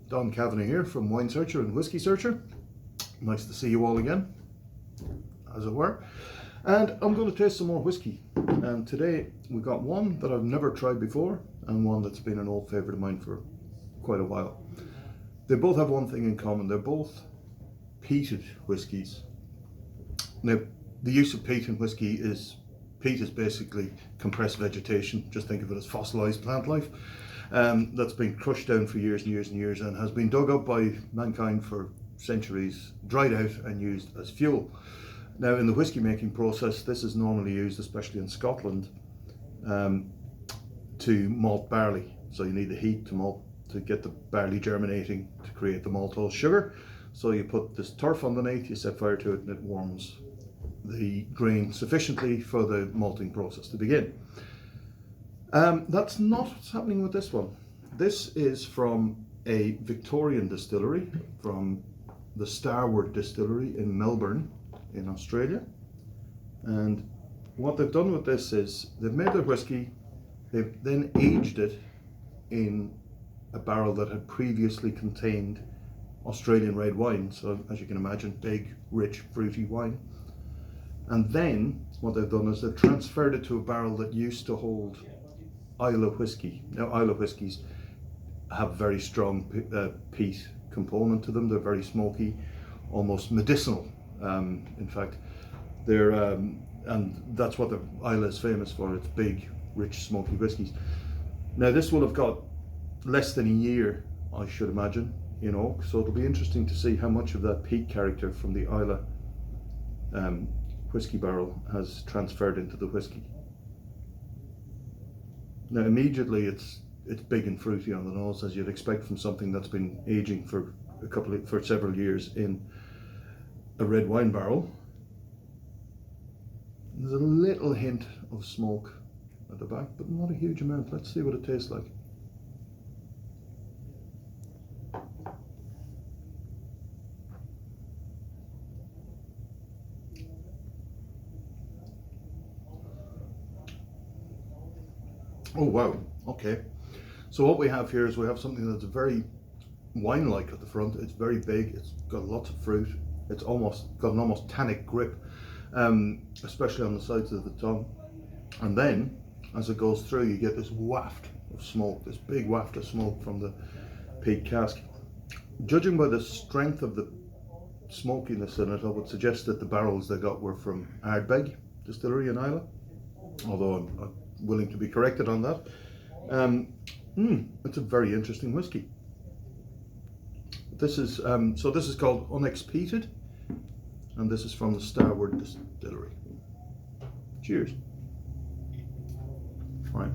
Don Kavanagh here from Wine Searcher and Whiskey Searcher. Nice to see you all again, as it were. And I'm going to taste some more whiskey. And today we got one that I've never tried before and one that's been an old favourite of mine for quite a while. They both have one thing in common. They're both peated whiskies. Now, the use of peat in whiskey is, peat is basically compressed vegetation. Just think of it as fossilised plant life. That's been crushed down for years and years and years and has been dug up by mankind for centuries, dried out and used as fuel. Now in the whiskey making process, this is normally used, especially in Scotland, to malt barley. So you need the heat to get the barley germinating to create the maltose sugar. So you put this turf underneath, you set fire to it and it warms the grain sufficiently for the malting process to begin. That's not what's happening with this one. This is from a Victorian distillery, from the Starward distillery in Melbourne in Australia. And what they've done with this is they've made their whiskey, they've then aged it in a barrel that had previously contained Australian red wine. So as you can imagine, big, rich, fruity wine. And then what they've done is they've transferred it to a barrel that used to hold Islay whiskey. Now Islay whiskies have very strong peat component to them. They're very smoky, almost medicinal. In fact, they're and that's what the Islay is famous for. It's big, rich, smoky whiskies. Now this will have got less than a year, I should imagine, in oak. So it'll be interesting to see how much of that peat character from the Islay whiskey barrel has transferred into the whiskey. Now immediately it's big and fruity on the nose, as you'd expect from something that's been aging for several years in a red wine barrel. There's a little hint of smoke at the back, but not a huge amount. Let's see what it tastes like. Oh wow, okay. So what we have here is we have something that's very wine-like at the front. It's very big, it's got lots of fruit, it's almost got an almost tannic grip, especially on the sides of the tongue. And then, as it goes through, you get this waft of smoke, this big waft of smoke from the peat cask. Judging by the strength of the smokiness in it, I would suggest that the barrels they got were from Ardbeg distillery in Islay, although I'm willing to be corrected on that. It's a very interesting whiskey. This is so this is called Unexpeated, and this is from the Starward distillery. Cheers. All right.